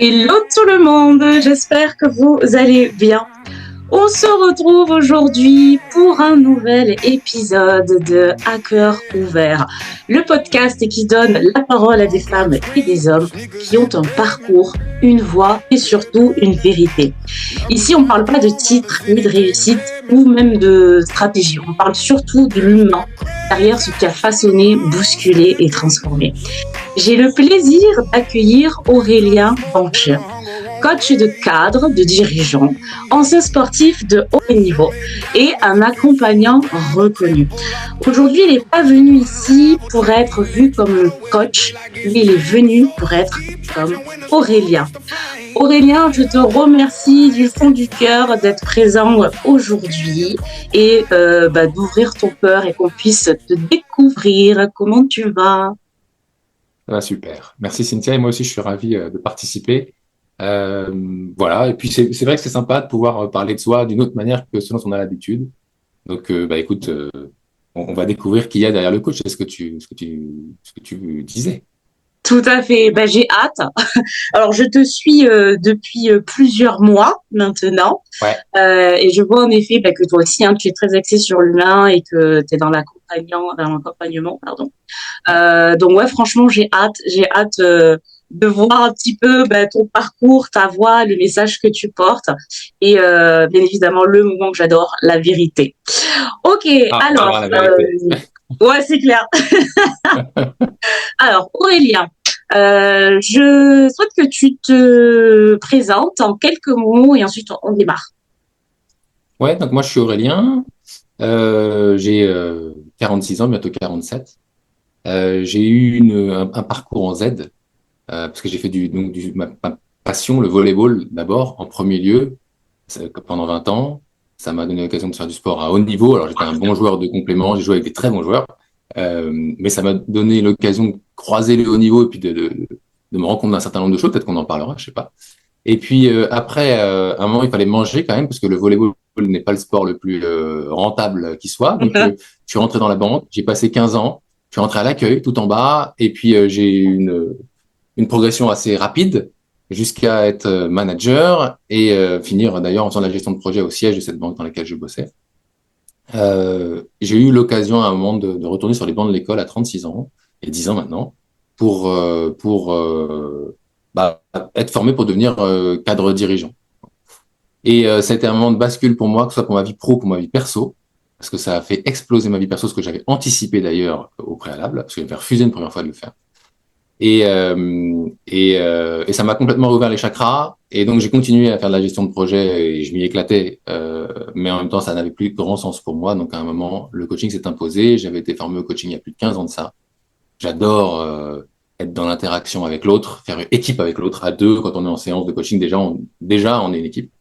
Hello tout le monde, j'espère que vous allez bien. On se retrouve aujourd'hui pour un nouvel épisode de Hacker Ouvert, le podcast qui donne la parole à des femmes et des hommes qui ont un parcours, une voix et surtout une vérité. Ici, on ne parle pas de titre, ni de réussite, ou même de stratégie. On parle surtout de l'humain derrière ce qui a façonné, bousculé et transformé. J'ai le plaisir d'accueillir Aurélien Bancher, coach de cadre, de dirigeant, ancien sportif de haut niveau et un accompagnant reconnu. Aujourd'hui, il n'est pas venu ici pour être vu comme un coach, mais il est venu pour être comme Aurélien. Aurélien, je te remercie du fond du cœur d'être présent aujourd'hui et d'ouvrir ton cœur et qu'on puisse te découvrir. Comment tu vas ? Ça va super. Merci Cynthia et moi aussi je suis ravi de participer. Voilà, et puis c'est vrai que c'est sympa de pouvoir parler de soi d'une autre manière que ce dont on a l'habitude. Donc écoute, on va découvrir qui y a derrière le coach. C'est ce que tu disais. Tout à fait, j'ai hâte. Alors, je te suis depuis plusieurs mois maintenant Ouais. et je vois en effet que toi aussi, tu es très axé sur l'humain et que tu es dans l'accompagnement, pardon. Donc ouais, franchement, j'ai hâte de voir un petit peu ton parcours, ta voix, le message que tu portes et bien évidemment le moment que j'adore, la vérité. Ok, Ah, on va alors, voir la vérité. ouais, c'est clair. Alors, Aurélien, je souhaite que tu te présentes en quelques mots et ensuite on démarre. Ouais, donc moi je suis Aurélien, j'ai 46 ans, bientôt 47. J'ai eu un parcours en Z, parce que j'ai fait ma passion, le volleyball d'abord, en premier lieu, pendant 20 ans. Ça m'a donné l'occasion de faire du sport à haut niveau. Alors, j'étais un bon joueur de complément, j'ai joué avec des très bons joueurs, mais ça m'a donné l'occasion de croiser les hauts niveaux et puis de me rendre compte d'un certain nombre de choses. Peut-être qu'on en parlera, je sais pas. Et puis après, à un moment, il fallait manger quand même, parce que le volleyball n'est pas le sport le plus rentable qui soit. Donc, je suis rentré dans la banque, j'ai passé 15 ans, je suis rentré à l'accueil, tout en bas, et puis j'ai eu une progression assez rapide jusqu'à être manager et finir d'ailleurs en faisant la gestion de projet au siège de cette banque dans laquelle je bossais. J'ai eu l'occasion à un moment de retourner sur les bancs de l'école à 36 ans, et 10 ans maintenant, pour être formé pour devenir cadre dirigeant. Et c'était un moment de bascule pour moi, que ce soit pour ma vie pro ou pour ma vie perso, parce que ça a fait exploser ma vie perso, ce que j'avais anticipé d'ailleurs au préalable, parce que j'avais refusé une première fois de le faire. Et ça m'a complètement ouvert les chakras. Et donc, j'ai continué à faire de la gestion de projet et je m'y éclatais. Mais en même temps, ça n'avait plus grand sens pour moi. Donc, à un moment, le coaching s'est imposé. J'avais été formé au coaching il y a plus de 15 ans de ça. J'adore être dans l'interaction avec l'autre, faire équipe avec l'autre, à deux, quand on est en séance de coaching. Déjà, on est une équipe.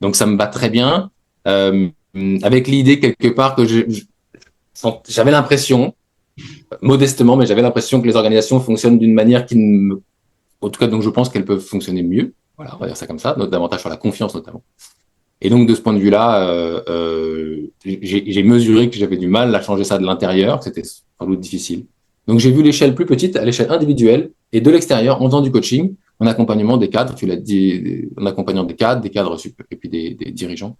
Donc, ça me va très bien. Euh, Avec l'idée quelque part que j'avais l'impression, modestement, mais j'avais l'impression que les organisations fonctionnent d'une manière en tout cas, donc je pense qu'elles peuvent fonctionner mieux. Voilà, on va dire ça comme ça, davantage sur la confiance notamment. Et donc de ce point de vue-là, j'ai mesuré que j'avais du mal à changer ça de l'intérieur, que c'était sans doute difficile. Donc j'ai vu l'échelle plus petite, à l'échelle individuelle, et de l'extérieur, en faisant du coaching, en accompagnement des cadres, tu l'as dit, en accompagnant des cadres et puis des dirigeants,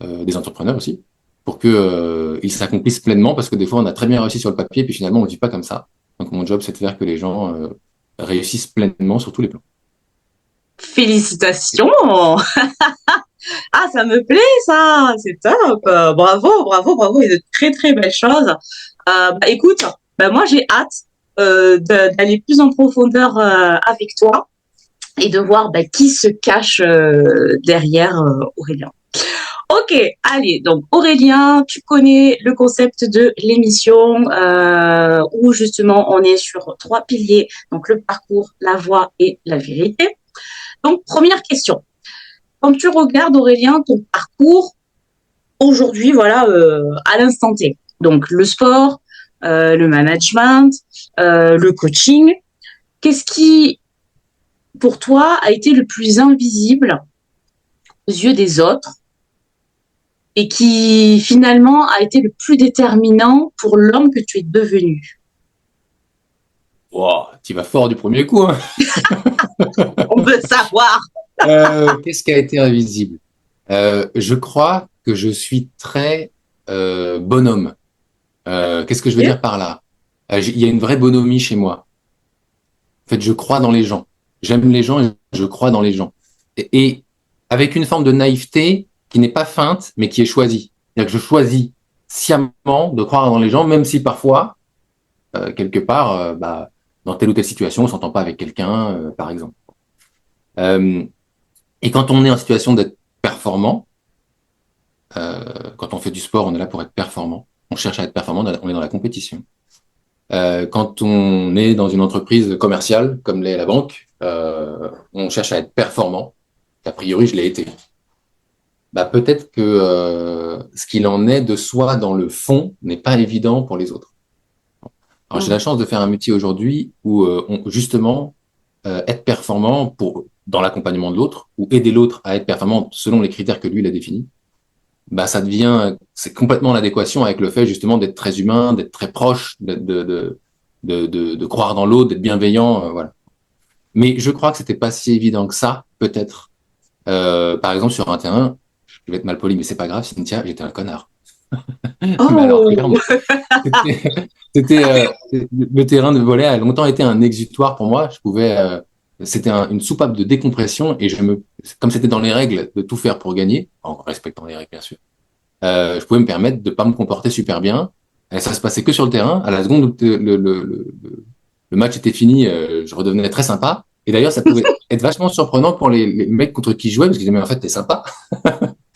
des entrepreneurs aussi, pour que ils s'accomplissent pleinement, parce que des fois on a très bien réussi sur le papier, puis finalement on ne vit pas comme ça. Donc mon job, c'est de faire que les gens réussissent pleinement sur tous les plans. Félicitations. Ah, ça me plaît ça, c'est top. Bravo, bravo, bravo, et de très très belles choses. Écoute, moi j'ai hâte d'aller plus en profondeur avec toi et de voir qui se cache derrière Aurélien. Ok, allez, donc Aurélien, tu connais le concept de l'émission où justement on est sur trois piliers, donc le parcours, la voix et la vérité. Donc première question, quand tu regardes Aurélien, ton parcours aujourd'hui, voilà, à l'instant T, donc le sport, le management, le coaching, qu'est-ce qui pour toi a été le plus invisible aux yeux des autres et qui finalement a été le plus déterminant pour l'homme que tu es devenu? Wow, tu vas fort du premier coup, hein. On veut savoir. Qu'est-ce qui a été invisible? Je crois que je suis très bonhomme. Qu'est-ce que je veux dire par là? Il y a une vraie bonhomie chez moi. En fait, je crois dans les gens. J'aime les gens et je crois dans les gens. Et avec une forme de naïveté qui n'est pas feinte, mais qui est choisie. C'est-à-dire que je choisis sciemment de croire dans les gens, même si parfois, quelque part, dans telle ou telle situation, on s'entend pas avec quelqu'un, par exemple. Euh, et quand on est en situation d'être performant, quand on fait du sport, on est là pour être performant. On cherche à être performant, on est dans la compétition. Quand on est dans une entreprise commerciale, comme l'est la banque, on cherche à être performant. A priori, je l'ai été. Peut-être que ce qu'il en est de soi dans le fond n'est pas évident pour les autres. Alors, j'ai la chance de faire un métier aujourd'hui où justement être performant dans l'accompagnement de l'autre ou aider l'autre à être performant selon les critères que lui il a définis. Ça devient, c'est complètement en adéquation avec le fait justement d'être très humain, d'être très proche, de croire dans l'autre, d'être bienveillant, voilà. Mais je crois que c'était pas si évident que ça, peut-être. Par exemple, sur un terrain, je vais être mal poli, mais c'est pas grave, Cynthia, j'étais un connard. Mais alors, Oh, clairement, le terrain de volley a longtemps été un exutoire pour moi. C'était une soupape de décompression et comme c'était dans les règles de tout faire pour gagner, en respectant les règles bien sûr, je pouvais me permettre de pas me comporter super bien. Et ça se passait que sur le terrain. À la seconde où le match était fini, je redevenais très sympa. Et d'ailleurs, ça pouvait être vachement surprenant pour les mecs contre qui je jouais, parce qu'ils disaient, mais en fait, t'es sympa.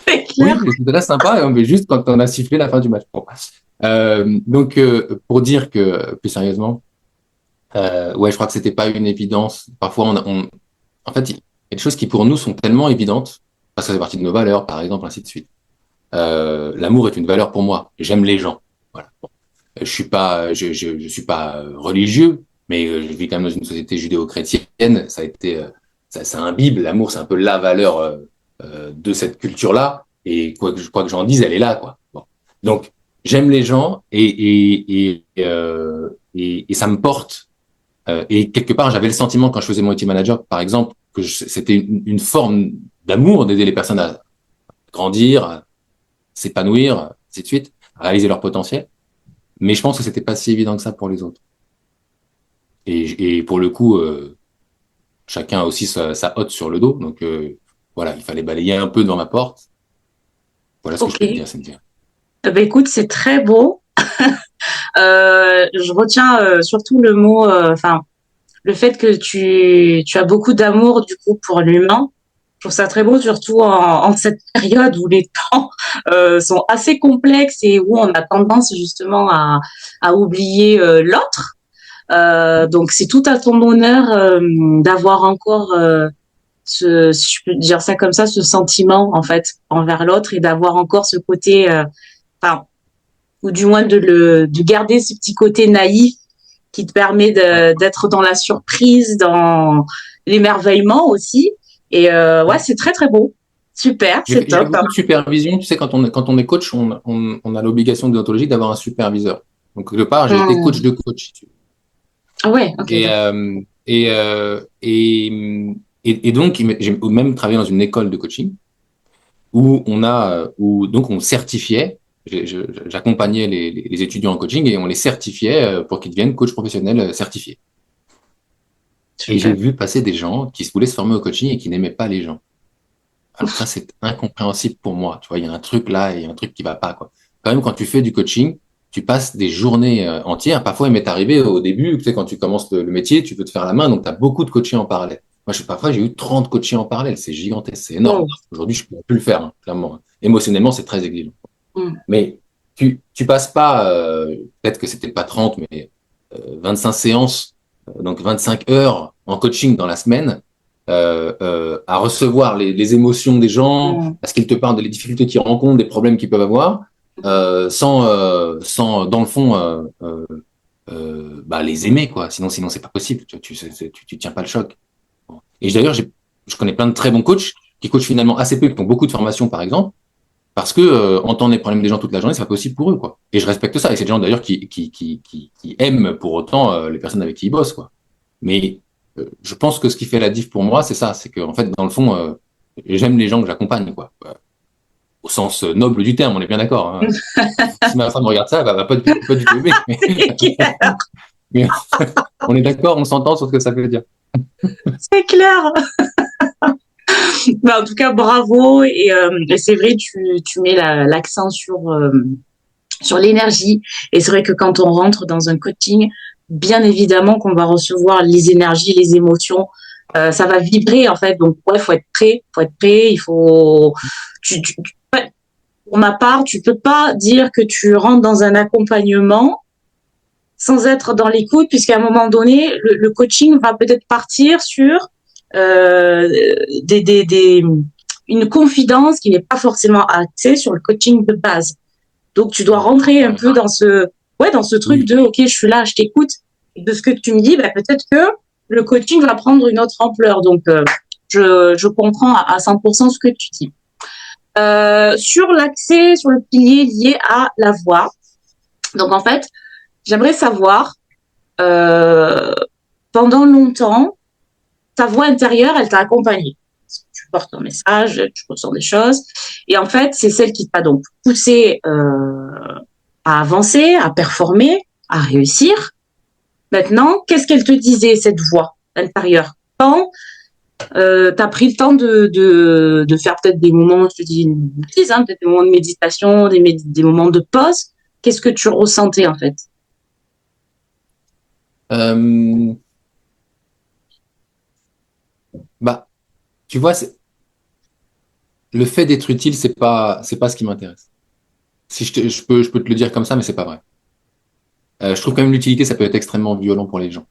c'est Oui, clair. c'était là sympa, mais juste quand on a sifflé la fin du match. Bon. Donc, pour dire que, plus sérieusement, ouais, je crois que c'était pas une évidence. Parfois, en fait, il y a des choses qui pour nous sont tellement évidentes, parce que ça fait partie de nos valeurs, par exemple, ainsi de suite. L'amour est une valeur pour moi. J'aime les gens. Voilà. Bon. Je suis pas religieux, mais je vis quand même dans une société judéo-chrétienne. Ça imbibe. L'amour, c'est un peu la valeur de cette culture-là. Et quoi que j'en dise, elle est là, quoi. Bon. Donc, j'aime les gens et ça me porte. Et quelque part, j'avais le sentiment quand je faisais mon métier manager, par exemple, que c'était une forme d'amour d'aider les personnes à grandir, à s'épanouir, ainsi de suite, à réaliser leur potentiel. Mais je pense que c'était pas si évident que ça pour les autres. Et pour le coup, chacun a aussi sa hotte sur le dos. Donc voilà, il fallait balayer un peu devant ma porte. Voilà ce que je Ok. peux te dire, Cynthia. Écoute, c'est très beau. Je retiens surtout le mot, enfin, le fait que tu as beaucoup d'amour du coup pour l'humain. Je trouve ça très beau, surtout en cette période où les temps sont assez complexes et où on a tendance justement à oublier l'autre. Donc c'est tout à ton honneur d'avoir encore si je peux dire ça comme ça, ce sentiment en fait envers l'autre et d'avoir encore ce côté, enfin, ou du moins de garder ce petit côté naïf qui te permet Ouais, d'être dans la surprise, dans l'émerveillement aussi. Et ouais, ouais. c'est très très beau. Super, c'est J'ai fait top. beaucoup de supervision. Tu sais, quand on est coach, on a l'obligation déontologique d'avoir un superviseur. Donc, quelque part, j'ai été coach Hmm. de coach. Ah ouais, ok, Et, d'accord. et donc, j'ai même travaillé dans une école de coaching où donc on certifiait, j'accompagnais les étudiants en coaching et on les certifiait pour qu'ils deviennent coach professionnel certifiés. Et j'ai Super. vu passer des gens qui voulaient se former au coaching et qui n'aimaient pas les gens. Alors ça, c'est incompréhensible pour moi. Tu vois, il y a un truc là, il y a un truc qui va pas, quoi. Quand même, quand tu fais du coaching, tu passes des journées entières. Parfois, il m'est arrivé au début, tu sais, quand tu commences le métier, tu peux te faire la main, donc tu as beaucoup de coaching en parallèle. Moi, parfois, j'ai eu 30 coachings en parallèle. C'est gigantesque, c'est énorme. Wow. Aujourd'hui, je peux plus le faire, hein, clairement. Émotionnellement, c'est très exigeant. Hmm. Mais tu passes pas, peut-être que c'était pas 30, mais 25 séances, donc 25 heures en coaching dans la semaine, à recevoir les émotions des gens, Hmm. à ce qu'ils te parlent des difficultés qu'ils rencontrent, des problèmes qu'ils peuvent avoir, sans dans le fond, les aimer, quoi. Sinon c'est pas possible. Tu tiens pas le choc. Et d'ailleurs, je connais plein de très bons coachs qui coachent finalement assez peu, qui ont beaucoup de formations, par exemple, parce que entendre les problèmes des gens toute la journée, c'est pas possible pour eux, quoi. Et je respecte ça. Et c'est des gens d'ailleurs qui aiment pour autant les personnes avec qui ils bossent, quoi. Mais je pense que ce qui fait la diff pour moi, c'est ça, c'est que en fait, dans le fond, j'aime les gens que j'accompagne, quoi. Au sens noble du terme, on est bien d'accord. Hein. Si ma femme regarde ça, elle va pas du tout aimer. Mais on est d'accord, on s'entend sur ce que ça veut dire. C'est clair. En tout cas, bravo. Et c'est vrai, tu mets l'accent sur l'énergie. Et c'est vrai que quand on rentre dans un coaching, bien évidemment qu'on va recevoir les énergies, les émotions. Ça va vibrer en fait. Donc ouais, faut être prêt. Faut être prêt. Il faut. Pour ma part, tu peux pas dire que tu rentres dans un accompagnement sans être dans l'écoute, puisqu'à un moment donné, le coaching va peut-être partir sur euh, une confidence qui n'est pas forcément axée sur le coaching de base. Donc, tu dois rentrer un peu dans ce truc de, OK, je suis là, je t'écoute. Et de ce que tu me dis, bah, peut-être que le coaching va prendre une autre ampleur. Donc, je comprends à 100% ce que tu dis. Sur l'accès, sur le pilier lié à la voix. Donc, en fait, j'aimerais savoir, pendant longtemps, ta voix intérieure, elle t'a accompagné. Tu portes un message, tu ressens des choses. Et en fait, c'est celle qui t'a donc poussé à avancer, à performer, à réussir. Maintenant, qu'est-ce qu'elle te disait, cette voix intérieure? Quand t'as pris le temps de faire peut-être des moments, je te dis une bêtise, hein, peut-être des moments de méditation, des moments de pause, qu'est-ce que tu ressentais en fait? Euh, Bah, tu vois, le fait d'être utile, c'est pas ce qui m'intéresse. Si je peux te le dire comme ça, mais c'est pas vrai. Je trouve quand même l'utilité, ça peut être extrêmement violent pour les gens.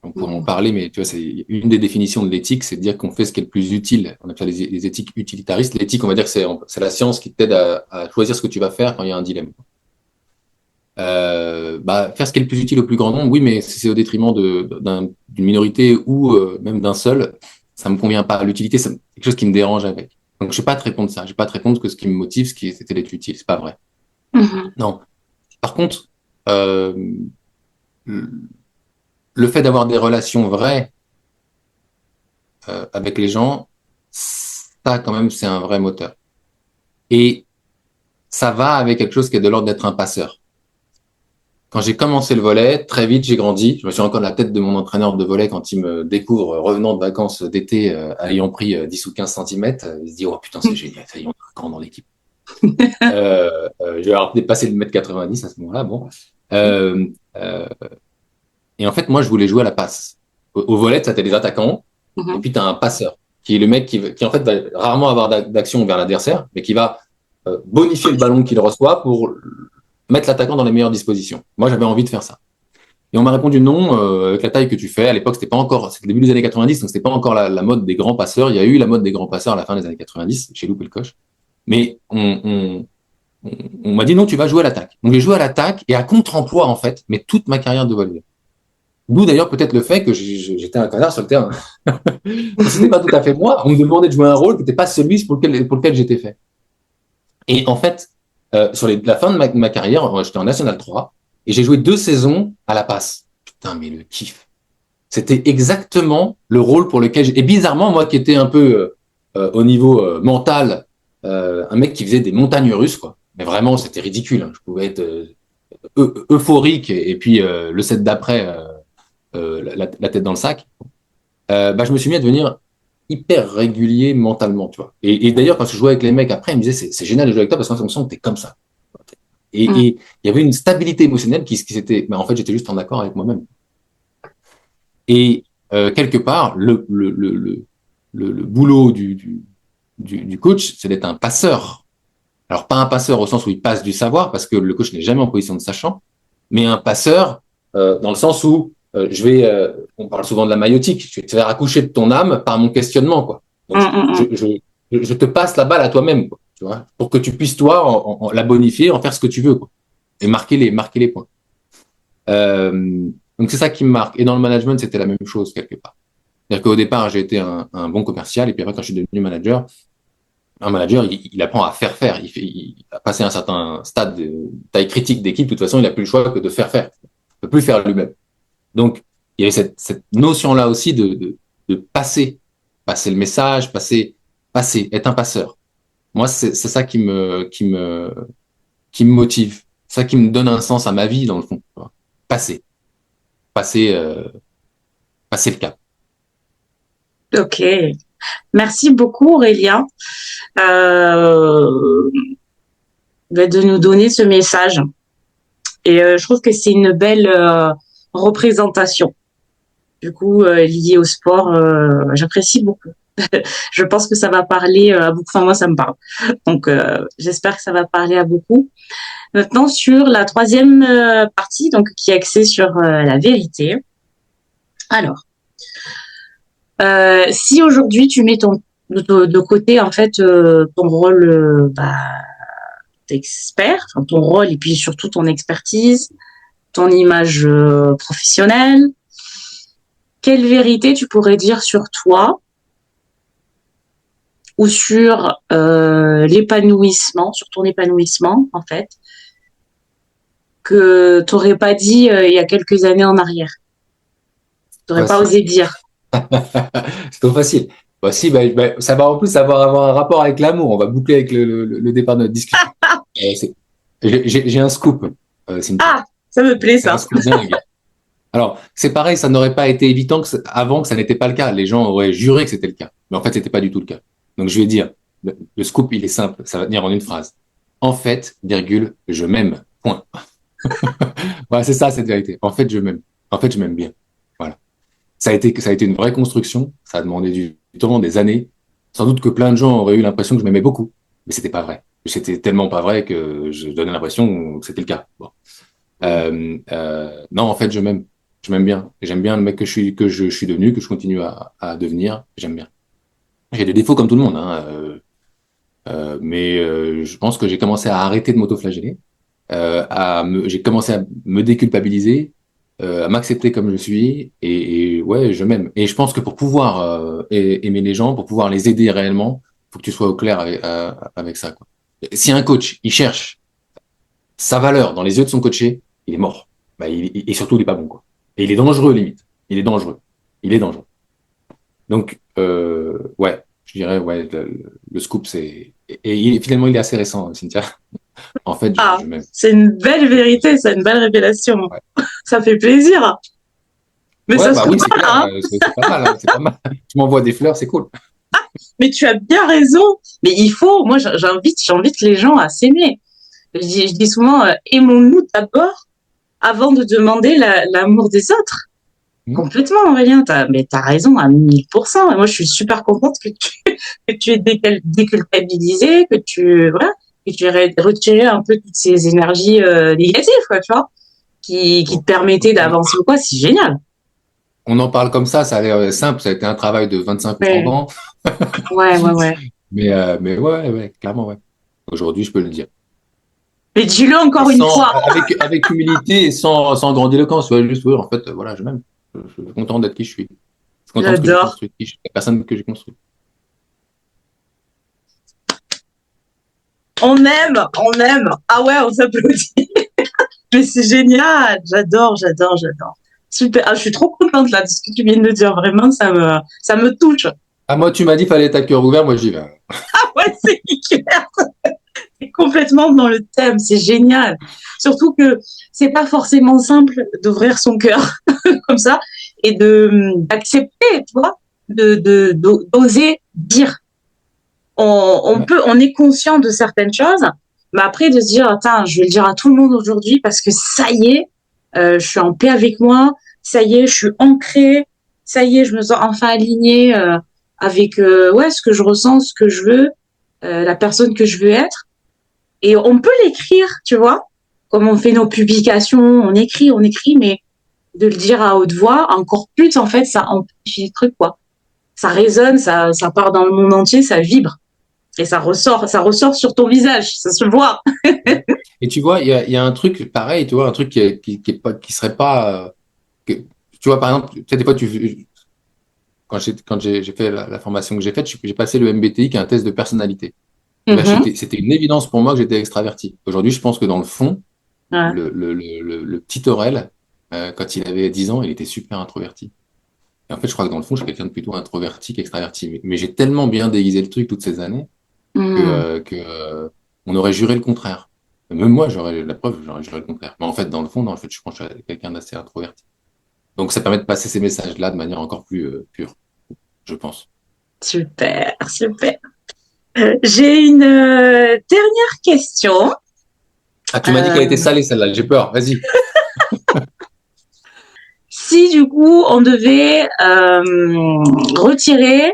On pourrait en parler, mais tu vois, c'est une des définitions de l'éthique, c'est de dire qu'on fait ce qui est le plus utile. On appelle ça les éthiques utilitaristes. L'éthique, on va dire que c'est la science qui t'aide à choisir ce que tu vas faire quand il y a un dilemme. Bah, faire ce qui est le plus utile au plus grand nombre, oui, mais si c'est au détriment d'une minorité ou même d'un seul, ça me convient pas. L'utilité, c'est quelque chose qui me dérange avec. Donc, je vais pas te répondre ça. Je vais pas te répondre que ce qui me motive, c'était d'être utile. C'est pas vrai. Mhm. Non. Par contre, euh, le fait d'avoir des relations vraies avec les gens, ça, quand même, c'est un vrai moteur. Et ça va avec quelque chose qui est de l'ordre d'être un passeur. Quand j'ai commencé le volley, très vite, j'ai grandi. Je me suis encore dans la tête de mon entraîneur de volley quand il me découvre revenant de vacances d'été, ayant pris 10 ou 15 centimètres. Il se dit, oh putain, c'est génial, ça y est, on a un grand dans l'équipe. Je vais avoir dépassé le mètre 90 à ce moment-là. Bon. Euh, euh, et en fait, moi, je voulais jouer à la passe. Au volley, ça t'as des attaquants, et puis t'as un passeur, qui est le mec qui en fait, va rarement avoir d'action vers l'adversaire, mais qui va bonifier le ballon qu'il reçoit pour mettre l'attaquant dans les meilleures dispositions. Moi, j'avais envie de faire ça. Et on m'a répondu non, avec la taille que tu fais. À l'époque, c'était pas encore, c'était le début des années 90, donc c'était pas encore la mode des grands passeurs. Il y a eu la mode des grands passeurs à la fin des années 90, chez loupé le coche. Mais on m'a dit non, tu vas jouer à l'attaque. Donc j'ai joué à l'attaque et à contre-emploi, en fait, mais toute ma carrière de volley. D'où d'ailleurs peut-être le fait que j'étais un connard sur le terrain. C'était pas tout à fait moi. On me demandait de jouer un rôle qui n'était pas celui pour lequel j'étais fait. Et en fait, sur la fin de ma carrière, j'étais en National 3 et j'ai joué 2 saisons à la passe. Putain, mais le kiff. C'était exactement le rôle pour lequel et bizarrement, moi qui étais un peu au niveau mental, un mec qui faisait des montagnes russes, quoi. Mais vraiment, c'était ridicule. Hein. Je pouvais être euphorique et puis le set d'après, la tête dans le sac. Bah, je me suis mis à devenir hyper régulier mentalement, tu vois. Et d'ailleurs, quand je jouais avec les mecs après, ils me disaient, c'est génial de jouer avec toi parce qu'en fonction, t'es comme ça. Et il y avait une stabilité émotionnelle qui s'était, mais en fait, j'étais juste en accord avec moi-même. Et quelque part, le boulot du coach, c'est d'être un passeur. Alors, pas un passeur au sens où il passe du savoir, parce que le coach n'est jamais en position de sachant, mais un passeur dans le sens où on parle souvent de la maïotique, je vais te faire accoucher de ton âme par mon questionnement, quoi. Donc, je te passe la balle à toi-même, quoi, tu vois, pour que tu puisses, toi, la bonifier, en faire ce que tu veux, quoi, et marquer les points. Donc, c'est ça qui me marque. Et dans le management, c'était la même chose, quelque part. C'est-à-dire qu'au départ, j'ai été un bon commercial, et puis après, quand je suis devenu manager, un manager, il apprend à faire. Il a passé un certain stade de taille critique d'équipe. De toute façon, il n'a plus le choix que de faire. Il ne peut plus faire lui-même. Donc, il y avait cette notion-là aussi de passer le message, passer, être un passeur. Moi, c'est ça qui me motive, ça qui me donne un sens à ma vie dans le fond. Tu vois. Passer, passer, passer le cap. Ok. Merci beaucoup, Aurélien, euh, de nous donner ce message. Et je trouve que c'est une belle représentation. Du coup, liée au sport, j'apprécie beaucoup. Je pense que ça va parler à beaucoup. Enfin, moi, ça me parle. Donc, j'espère que ça va parler à beaucoup. Maintenant, sur la troisième partie, donc qui est axée sur la vérité. Alors, si aujourd'hui tu mets de côté en fait ton rôle d'expert, enfin, ton rôle et puis surtout ton expertise, ton image professionnelle, quelle vérité tu pourrais dire sur toi ou sur l'épanouissement, sur ton épanouissement en fait, que t'aurais pas dit il y a quelques années en arrière, t'aurais pas Facile. osé dire. C'est trop facile. Bah, si, ça va en plus avoir un rapport avec l'amour. On va boucler avec le départ de notre discussion. J'ai un scoop, Cynthia. Ah, ça me plaît C'est un ça. scoop dingue. Alors, c'est pareil, ça n'aurait pas été évident avant que ça n'était pas le cas. Les gens auraient juré que c'était le cas. Mais en fait, c'était pas du tout le cas. Donc, je vais dire, le scoop, il est simple. Ça va tenir en une phrase. En fait, virgule, je m'aime. Point. Voilà, c'est ça, cette vérité. En fait, je m'aime. En fait, je m'aime bien. Voilà. Ça a été une vraie construction. Ça a demandé du temps, des années. Sans doute que plein de gens auraient eu l'impression que je m'aimais beaucoup. Mais c'était pas vrai. C'était tellement pas vrai que je donnais l'impression que c'était le cas. Bon. Non, en fait, je m'aime. Je m'aime bien. J'aime bien le mec que je suis devenu, que je continue à devenir. J'aime bien. J'ai des défauts comme tout le monde, hein, mais je pense que j'ai commencé à arrêter de m'autoflageller, j'ai commencé à me déculpabiliser, à m'accepter comme je suis, et ouais, je m'aime. Et je pense que pour pouvoir aimer les gens, pour pouvoir les aider réellement, faut que tu sois au clair avec ça, quoi. Si un coach, il cherche sa valeur dans les yeux de son coaché, il est mort. Bah, et surtout, il est pas bon, quoi. Et il est dangereux, limite. Il est dangereux. Il est dangereux. Donc, ouais, je dirais, ouais, le scoop, finalement, il est assez récent, Cynthia. En fait, Ah, je m'aime. c'est une belle vérité, c'est une belle révélation. Ouais. Ça fait plaisir. Mais Ouais, ça se bah voit oui, c'est clair, là, hein. c'est pas mal, hein, c'est pas mal. Tu m'envoies des fleurs, c'est cool. Mais tu as bien raison. Mais il faut, moi, j'invite les gens à s'aimer. Je dis souvent, aimons-nous d'abord avant de demander l'amour des autres. Hmm. Complètement, Aurélien. Mais t'as raison à 1000%. Et moi, je suis super contente que tu aies déculpabilisé, voilà, que tu aies retiré un peu toutes ces énergies négatives, quoi, tu vois, qui Bon. te permettaient d'avancer ou quoi. C'est génial. On en parle comme ça a l'air simple, ça a été un travail de 25 ou 30 Ouais, ans, ouais, ouais, ouais. mais ouais, ouais, clairement, ouais. Aujourd'hui, je peux le dire. Mais dis-le Et encore une sans, fois. avec humilité et sans grandiloquence, ouais, juste, ouais, en fait, voilà, je m'aime. Je suis content d'être qui je suis. Je suis content de ce que j'ai J'adore. construit, la personne que j'ai construite. On aime, on aime. Ah ouais, on s'applaudit. Mais c'est génial. J'adore, j'adore, j'adore. Super. Ah, je suis trop contente là de ce que tu viens de dire. Vraiment, ça me touche. Ah, moi, tu m'as dit, fallait être à cœur ouvert, moi, j'y vais. Ah ouais, c'est clair. C'est complètement dans le thème. C'est génial. Surtout que c'est pas forcément simple d'ouvrir son cœur comme ça et d'accepter, tu vois, d'oser dire. Ouais. On est conscient de certaines choses, mais après de se dire, attends, je vais le dire à tout le monde aujourd'hui parce que ça y est, je suis en paix avec moi, ça y est, je suis ancrée, ça y est, je me sens enfin alignée avec ouais ce que je ressens, ce que je veux, la personne que je veux être. Et on peut l'écrire, tu vois, comme on fait nos publications, on écrit, mais de le dire à haute voix, encore plus en fait, ça amplifie le truc quoi. Ça résonne, ça part dans le monde entier, ça vibre. Et ça ressort sur ton visage, ça se voit. Et tu vois, il y a un truc pareil, tu vois, un truc qui serait pas, tu vois, par exemple, tu sais, des fois, quand j'ai fait la formation que j'ai faite, j'ai passé le MBTI, qui est un test de personnalité. Et ben, Mhm. c'était une évidence pour moi que j'étais extraverti. Aujourd'hui, je pense que dans le fond, Ouais. le petit Aurel, Quand il avait 10 ans, il était super introverti. Et en fait, je crois que dans le fond, je suis quelqu'un de plutôt introverti qu'extraverti. Mais j'ai tellement bien déguisé le truc toutes ces années Hmm. on aurait juré le contraire. Même moi, j'aurais la preuve, j'aurais juré le contraire. Mais en fait, dans le fond, je pense que je suis quelqu'un d'assez introverti. Donc, ça permet de passer ces messages-là de manière encore plus pure, je pense. Super, super. J'ai une dernière question. Ah, tu m'as dit qu'elle était Euh, salée, celle-là. J'ai peur. Vas-y. Si du coup on devait retirer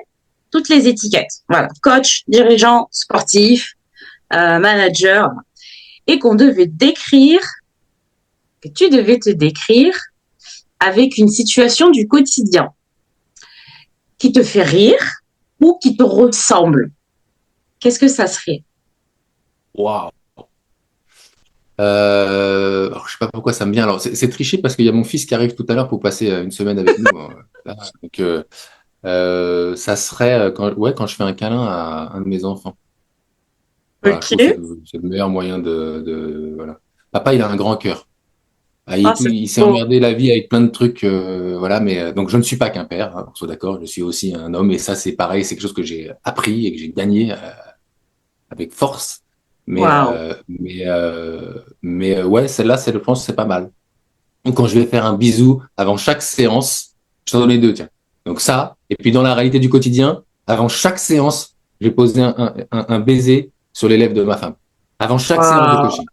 toutes les étiquettes, voilà, coach, dirigeant, sportif, manager, et qu'on devait décrire, que tu devais te décrire avec une situation du quotidien qui te fait rire ou qui te ressemble, qu'est-ce que ça serait? Waouh. Alors, je sais pas pourquoi ça me vient. Alors, c'est triché parce qu'il y a mon fils qui arrive tout à l'heure pour passer une semaine avec nous. Là. Donc, ça serait quand je fais un câlin à un de mes enfants. Voilà, je trouve que Ok. c'est le meilleur moyen voilà. Papa, il a un grand cœur. Ah, Ah, c'est il s'est beau. emmerdé la vie avec plein de trucs, voilà. Mais donc, je ne suis pas qu'un père, hein, qu'on soit d'accord. Je suis aussi un homme, et ça, c'est pareil. C'est quelque chose que j'ai appris et que j'ai gagné avec force. Waouh. Ouais, celle-là, je pense, c'est pas mal. Donc, quand je vais faire un bisou avant chaque séance, je t'en donne les deux, tiens. Donc ça, et puis dans la réalité du quotidien, avant chaque séance, je vais poser un baiser sur les lèvres de ma femme. Avant chaque séance de Waouh. coaching.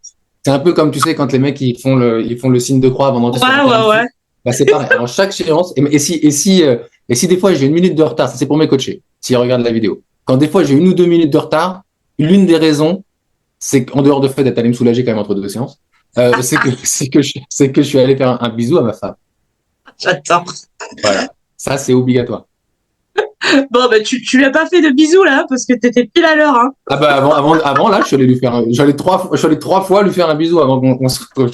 C'est un peu comme, tu sais, quand les mecs ils font le signe de croix avant d'entrer sur un Ouais, terrain ouais, de ouais. foot. Bah, c'est pareil. Avant chaque séance, et si des fois j'ai une minute de retard, ça c'est pour mes coachés, s'ils regardent la vidéo. Quand des fois j'ai une ou deux minutes de retard, l'une des raisons, c'est qu'en dehors de fait d'être allé me soulager quand même entre deux séances, c'est que je suis allé faire un bisou à ma femme. J'adore. Voilà. Ça, c'est obligatoire. Bon, bah, tu lui as pas fait de bisous là, parce que t'étais pile à l'heure, hein. Ah bah avant là, je suis allé 3 fois lui faire un bisou avant qu'on se retrouve.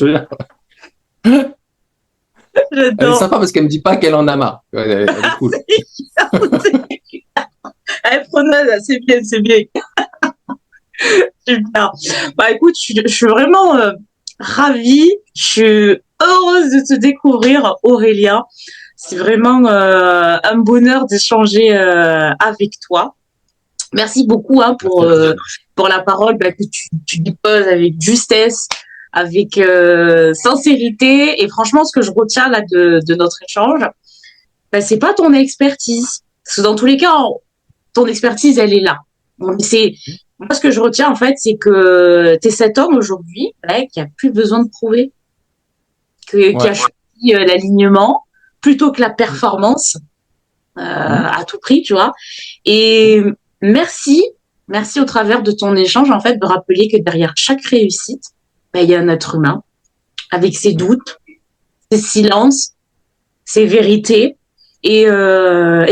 Elle est J'adore. sympa parce qu'elle me dit pas qu'elle en a marre. Elle est cool. Allez, prenez, c'est bien, c'est bien. Super. Bah écoute, je suis vraiment ravie. Je suis heureuse de te découvrir, Aurélien. C'est vraiment un bonheur d'échanger avec toi. Merci beaucoup hein, Merci à toi. pour la parole bah, que tu déposes avec justesse, avec sincérité. Et franchement, ce que je retiens là de notre échange, bah, c'est pas ton expertise. Parce que dans tous les cas, ton expertise, elle est là. Bon, c'est moi ce que je retiens en fait, c'est que tu es cet homme aujourd'hui ouais, qui a plus besoin de prouver, qui a Ouais. choisi l'alignement plutôt que la performance Mhm. à tout prix, tu vois. Et merci, merci au travers de ton échange en fait de rappeler que derrière chaque réussite, bah, il y a un être humain avec ses doutes, ses silences, ses vérités. Et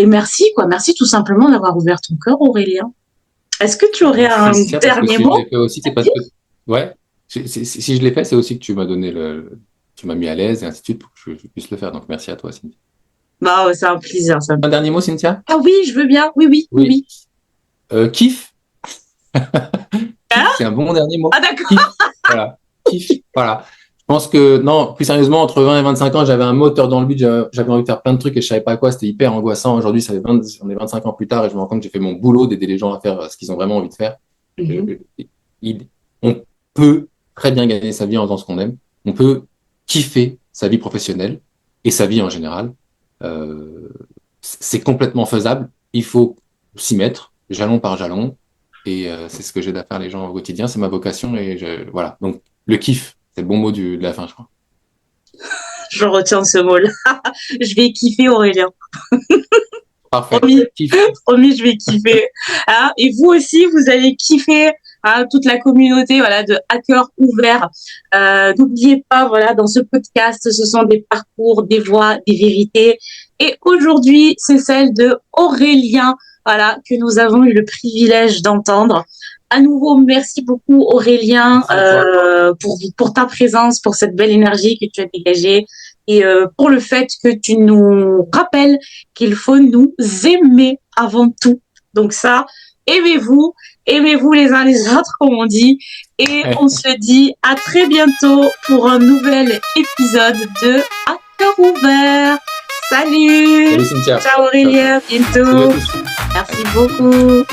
merci quoi, merci tout simplement d'avoir ouvert ton cœur, Aurélien. Est-ce que tu aurais un Merci, Cynthia, parce que dernier si je mot l'ai fait aussi, c'est à parce dire? que, ouais, si je l'ai fait, c'est aussi que tu m'as donné tu m'as mis à l'aise et ainsi de suite pour que je puisse le faire. Donc, merci à toi, Cynthia. Bah, ouais, c'est un plaisir, ça. Un dernier mot, Cynthia? Ah oui, je veux bien. Oui, oui, oui, Oui. oui. Kiff. Hein? Kiff, c'est un bon dernier mot. Ah d'accord. Kiff. Voilà. Kiff. Voilà. Je pense que, non, plus sérieusement, entre 20 et 25 ans, j'avais un moteur dans le but, j'avais envie de faire plein de trucs et je savais pas quoi, c'était hyper angoissant. Aujourd'hui, on est 25 ans plus tard et je me rends compte que j'ai fait mon boulot d'aider les gens à faire ce qu'ils ont vraiment envie de faire. Mhm. Euh, on peut très bien gagner sa vie en faisant ce qu'on aime. On peut kiffer sa vie professionnelle et sa vie en général. Euh, c'est complètement faisable. Il faut s'y mettre, jalon par jalon. Et c'est ce que j'aide à faire les gens au quotidien. C'est ma vocation. Voilà. Donc, le kiff, c'est le bon mot de la fin, je crois. Je retiens ce mot-là. Je vais kiffer, Aurélien. Parfait. Promis, Kiff. promis, je vais kiffer. Hein, et vous aussi, vous allez kiffer hein, toute la communauté voilà, de hackers ouverts. N'oubliez pas, voilà, dans ce podcast, ce sont des parcours, des voix, des vérités. Et aujourd'hui, c'est celle de Aurélien, voilà, que nous avons eu le privilège d'entendre. À nouveau, merci beaucoup Aurélien Merci à toi. pour ta présence, pour cette belle énergie que tu as dégagée et pour le fait que tu nous rappelles qu'il faut nous aimer avant tout. Donc ça, aimez-vous, aimez-vous les uns les autres, comme on dit. Et on se dit à très bientôt pour un nouvel épisode de cœur ouvert. Salut. Salut Cynthia. Ciao Aurélien, à bientôt. Salut à tous. Merci beaucoup.